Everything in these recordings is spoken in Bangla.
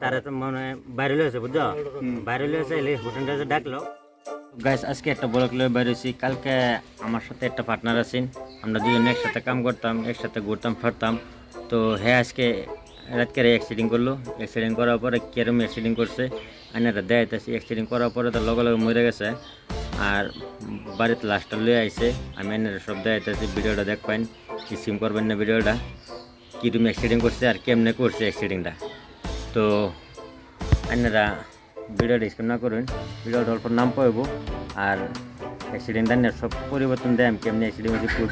তারা তো মনে হয় ভাইরাল হয়েছে বুঝছো, ভাইরাল হয়েছে এলে হোটেলটা যে ডাকলো। গাইস আজকে একটা ব্লগ লয়ে বাইর হয়েছি। কালকে আমার সাথে একটা পার্টনার আছেন, আমরা দুজনে একসাথে কাম করতাম, একসাথে ঘুরতাম ফিরতাম। তো হ্যাঁ আজকে রাতকে অ্যাক্সিডেন্ট করলো। অ্যাক্সিডেন্ট করার পরে কেরম অ্যাক্সিডেন্ট করছে আইনারা দেখাইতেছি। অ্যাক্সিডেন্ট করার পরে তো লগে লগে মরে গেছে আর বাড়িতে লাশটা লয়ে আইছে। আমি আইনারা সব দেখাইতেছি, ভিডিওটা দেখবেন, স্কিপ করবেন না ভিডিওটা। কীরকম অ্যাক্সিডেন্ট করছে আর কেমনে করছে অ্যাক্সিডেন্টটা। তো আপনারা ভিডিওটা স্কিপ না করুন, ভিডিওটা অল্প নাম পাইব আর অ্যাক্সিডেন্ট আইনের সব পরিবর্তন দেয় কেমনি অ্যাক্সিডেন্ট হয়েছে।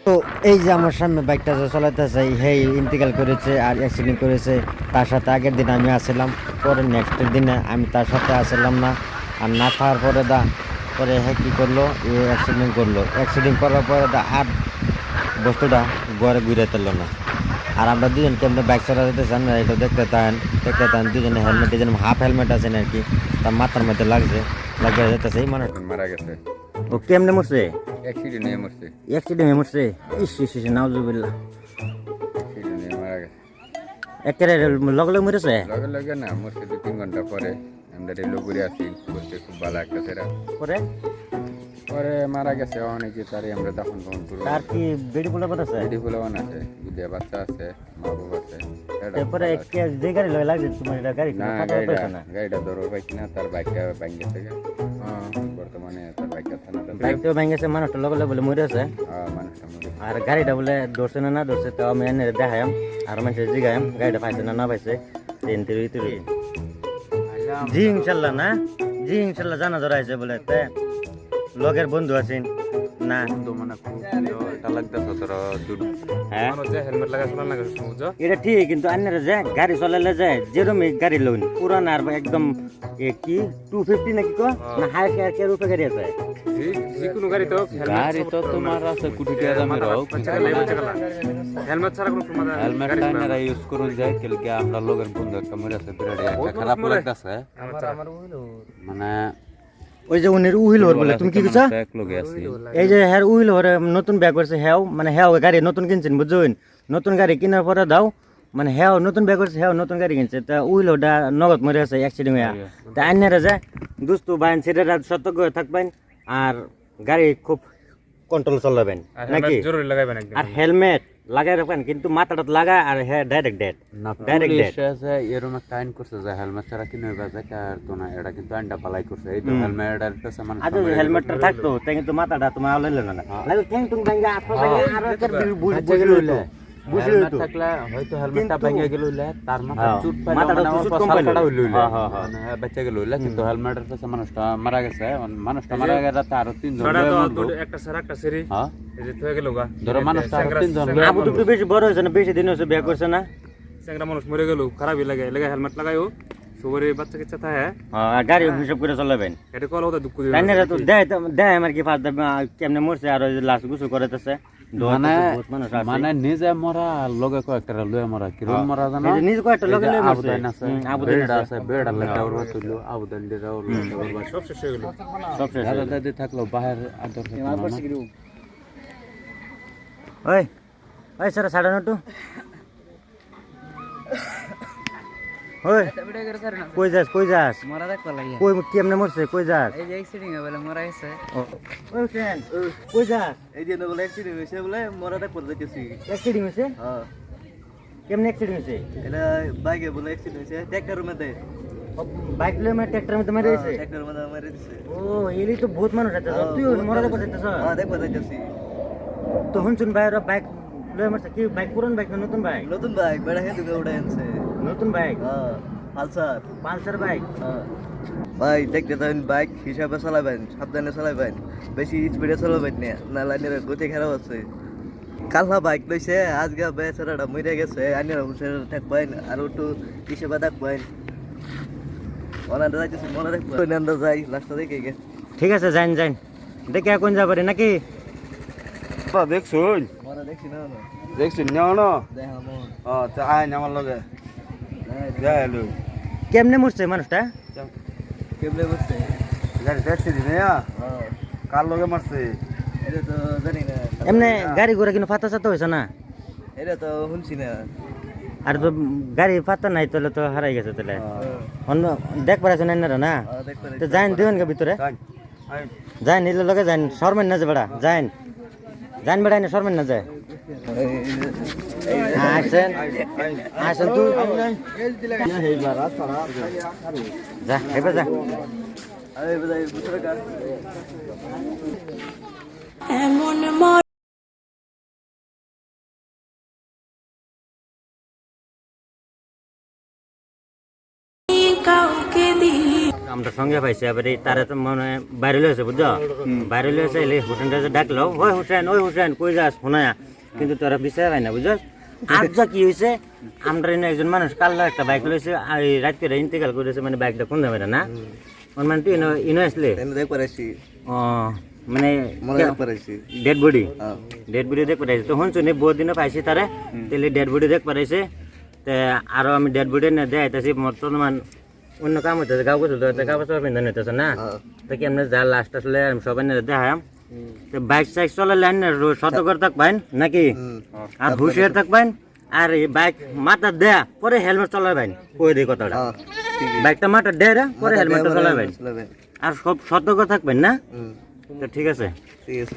তো এই যে আমার সামনে বাইকটা যে চালাতেছে হে ইন্তেকাল করেছে আর অ্যাক্সিডেন্ট করেছে। তার সাথে আগের দিন আমি আসছিলাম, পরে নেক্সটের দিনে আমি তার সাথে আসলাম না। আর না খাওয়ার পরে পরে হ্যাঁ কী করলো, অ্যাক্সিডেন্ট করলো। অ্যাক্সিডেন্ট করার পরে আর বস্তুটা ঘরে ঘুরে তুললো না। আর আমরা দুজন কেমন বাইক চালাতে চান না, এটা দেখতে চান দুজনে হেলমেট, দুজন হাফ হেলমেট আছেন আর কি, তার মাথার মধ্যে লাগে যেতেছে। এই মানুষ মারা গেছে, ও কেমনে মরছে? অ্যাক্সিডেন্ট হয়ে মরছে, অ্যাক্সিডেন্ট হয়ে মরছে। ইস ইস ইস নাউজুবিল্লাহ, অ্যাক্সিডেন্ট হয়ে মারা গেছে। একেবারে লগে লগে মরেছে। লগে লগে না, মরছে 2-3 ঘন্টা পরে। আমরা রেলো ঘুরে আসি, বলতে খুব ভালো একটা সেরা পরে পরে মারা গেছে। অনেকে তারে আমরা তখন ফোন করবো। তার কি বেডি পোলা আছে? বেডি ফুলাবান আছে, দুধে বাচ্চা আছে, মা বাবা আছে। তারপরে যে গাড়ি লয় লাগছে তোমার, এটা গাড়ি না কথা পাইছো না? গাড়িটা ধরো পাইছি না, তার বাইকটা ভাঙ্গে থেকে বর্তমানে তার বাইকটা থানাতে বাইকটা ভেঙেছে, মানুষটা লগে লগে বলে মরে আছে। মানুষটা মরে। আর গাড়িটা বলে ধরছে না ধরছে, তো আমি এনে দেখাইম আর মানুষের জিগাইম গাড়িটা পাইছে না পাইছে। তিন তিরি তিরি জি ইনশাল্লাহ না, জি ইনশাল্লাহ জানা ধরাইছে বলে। লগের বন্ধু আছেন না বন্ধু মানে খুব এটা লাগতেছে তোরা দুধ। হ্যাঁ হেলমেট লাগাইছ না লাগাইছ বুঝছো? এটা ঠিক, কিন্তু আন্নারা যায় গাড়ি চালালে যায় যেরকম গাড়ি লোন পুরান আর একদম কি 250 নাকি কো না হাই কে রূপে গাড়ি আছে। কোনো গাড়ি তো তোমার আছে কোটি টাকা দামের হোক, হেলমেট ছাড়া কোনো প্রমাণ হেলমেট না ইউজ করুন যায়। কেলকে আমরা লগের বন্ধু একটা মরে আছে, বিরাট একটা খারাপ লাগতাছে। মানে ওই যে উনির উহিল হর বলে, তুমি কি কইছো? এক লগে আছি, এই যে হের উহিল হরে নতুন ব্যাগ করছে হেও, মানে হেও গাড়ি নতুন কিনছেন বুঝছেন। নতুন গাড়ি কেনার পরে দাও মানে হেও নতুন ব্যাগ করছে, হেও নতুন গাড়ি কিনছে। তা উহিল ওটা নগদ মরে আছে অ্যাক্সিডেন্ট হয়ে। তা আইনারা যায় দোস্ত বাইন সেটা সতর্ক হয়ে থাকবেন আর গাড়ি খুব কন্ট্রোল চালাবেন নাকি, জরুরি লাগাইবেন একদম। আর হেলমেট লাগাই রাখবেন, কিন্তু মাথাটা লাগা আর হ্যাঁ ডাইরেক্ট ডেড, ডাইরেক্ট ডেড। আছে এরকম একটা আইন করছে যে হেলমেট ছাড়া কিনে বাজে কার তো না, এটা কিন্তু আইনটা পালাই করছে। এই তো হেলমেট আর পেছে মানে আজ হেলমেটটা থাকতো তাই কিন্তু মাথাটা তোমার আলাইলো না, লাগে ঠ্যাং টুং ভাঙা আঠা ভাঙা আর এর বুঝে গেল বুঝে হেলমেট থাকলে হয়তো হেলমেটটা ভেঙে গেল তার মাথা চুট পাইলো, মাথাটা মানে চুট আমার কম সালকাটা পাইলো। হইলো মানে বেঁচে গেল। কিন্তু হেলমেটের পেছে মানুষটা মারা গেছে। মানুষটা মারা গেছে তার আরো 3 জন একটা সারা একটা সেরি হ্যাঁ এই যে থয়ে গেল গা। ধরো মানুষটা আরো 3 জন আবু তো বেশি বড় হয়েছে না, বেশি দিন হয়েছে বিয়ে করছে না। সেংরা মানুষ মরে গেল, খারাপই লাগে। লাগে হেলমেট লাগাইও সবরে বাচ্চা কাচ্চা থাকে, হ্যাঁ গাড়ি হিসাব করে চালাবেন। এটা কল হতে দুঃখ দিবে। তাইনারা তো দেয় আমার কি ফাঁস কেমনে মরছে আর লাশ গুছু করেতেছে। মানে নিজে মরা লগে কয়েকটা লয়ে মরা কিরম মরা জানো, নিজ কয়েকটা লগে লয়ে মরছে। আবুদাইন আছে, বেড় আছে, বেড় আর লাগা ওর তুইলো আবুদাইন দিরাও সব শেষ হয়ে গেল, সব শেষ। দাদা দাদি থাকলো বাহির আদর ওই ওই স্যার সাড়ে নটু ওই কই যাস মরা দেখবা লাগে কই কেমনে মরছে কই যাস? এই যে অ্যাক্সিডেন্ট হয়ে বলে মরা গেছে। ওই ফ্রেন্ড কই যাস? এই যে বলে অ্যাক্সিডেন্ট হয়েছে বলে মরা দেখবা যাইতেছি। অ্যাক্সিডেন্ট হয়েছে? হ্যাঁ কেমনে অ্যাক্সিডেন্ট হয়েছে? এটা বাইকে বলে অ্যাক্সিডেন্ট হয়েছে, ট্র্যাক্টরের মধ্যে বাইক লয়ে মানে ট্রাক্টরের মধ্যে মেরে দিয়েছে। ট্র্যাক্টরের মধ্যে মেরে দিছে। ও এলি তো বহুত মানুষ আছে, তুই মরা দেখতে যাইতেছ? হ্যাঁ দেখবা যাইতেছি। তো শুনছুন ভাইরা বাইক লয়ে মারছে কি? বাইক পুরান বাইক না নতুন বাইক? নতুন বাইক বেড়া হেতু উড়ে আনছে। নতুন বাইক? হ্যাঁ পালসার বাইক। হ্যাঁ ভাই দেখতে থাকেন, বাইক হিসাবে চালাবেন, সাবধানে চালাবেন, বেশি স্পিডে চালাবেন না, না লাইনের গতি খারাপ আছে। কালনা বাইক লইছে আজকে বেচারাটা মরে গেছে, আইনের হুঁশের থাকবেন আর একটু হিসেবে থাকবেন। ওনারা যাইতেছি মনে দেখবেন, আমরা যাই লাস্টটা দেখে গে। ঠিক আছে যাইন দেখে কোন যাবারে নাকি? দেখছুন মনে দেখছি না দেখছুন নাও না দেখামো। তা আয় আমার লগে যাই লই কেমনে মরছে মানুষটা? কেবলে বসছে। গাড়ি দেখছি দিনে হ্যাঁ কার লগে মারছে এটা তো জানি না এমনি গাড়ি ঘোড়া কিন্তু ফাতা চাতা হয়েছে না এটা তো শুনছি না আর তো গাড়ি ফাতা নাই তাহলে তো হারাই গেছে তাহলে অন্য দেখ পারাছেন এনারা না দেখতে তো যাইন দিবেন কে ভিতরে যাইন নিলে লগে যাইন শর্মেন না যে বেড়া যাইন যাইন বেড়াই না শর্মেন না যায় আসেন আসেন তুই যা এবার যা আরে ভাই বুঝতে কার আমরা সঙ্গে পাইছি এবার এই তারা তো মনে হয় বাইরে লয়েছে বুঝছো বাইরে লয়েছে এলে হোসেনটা যে ডাকলো ওই হোসেন কই যাস শোনায়া কিন্তু তোরা বিচার পাই না বুঝছো আর যা কি হয়েছে আমরা এনে একজন মানুষ কাল্লা একটা বাইক লয়েছে আর এই রাত করে ইন্তেকাল করেছে মানে বাইকটা কোন যাবে না ওর মানে তুই ইনো আসলে এনে দেখ পারাইছি ও মানে মনে দেখ পারাইছি ডেড বডি দেখ পারাইছে তো শুনছো নি বহুত দিনও পাইছি তারে তাহলে ডেড বডি দেখ পারাইছে তে আরো আমি ডেড বডি নিয়ে দেখাইতেছি বর্তমান অন্য কাম হইতেছে গাও গোসল তো কাগজ পিন্ধন হইতেছে না তো কি আমরা যা লাস্ট আসলে সবাই নিয়ে দেখাম তো বাইক সাইক চলালে সতর্ক থাকবেন নাকি আর হুঁশিয়ার থাকবেন আর এই বাইক মাথা দেয়া পরে হেলমেট চলাবেন ওই দিকে কথাটা বাইকটা মাথা দেয়া পরে হেলমেটটা চলাবেন আর সব সতর্ক থাকবেন না তো ঠিক আছে ঠিক আছে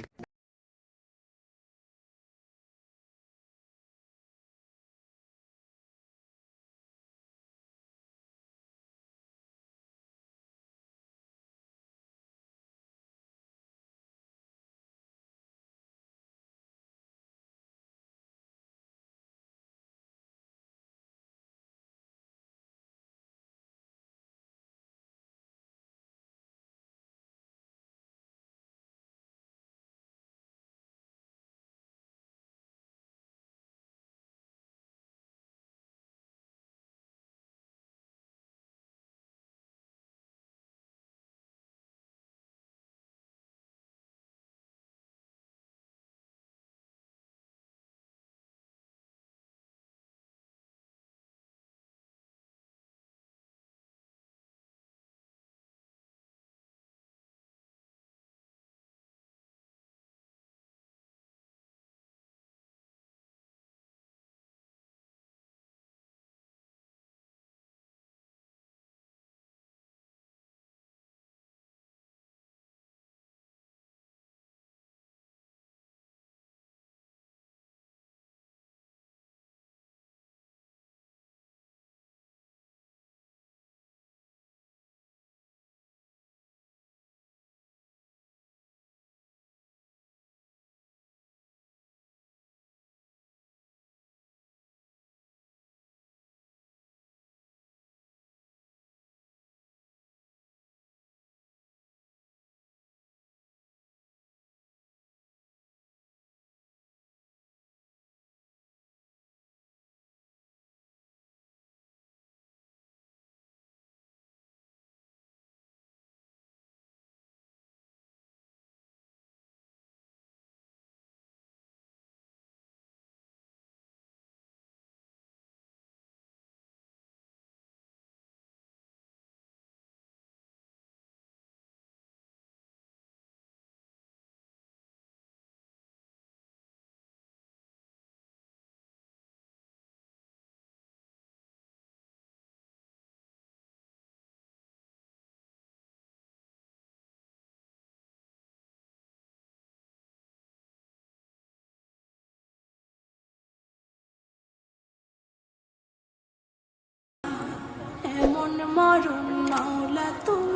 এমন মরণ মাওলা তুমি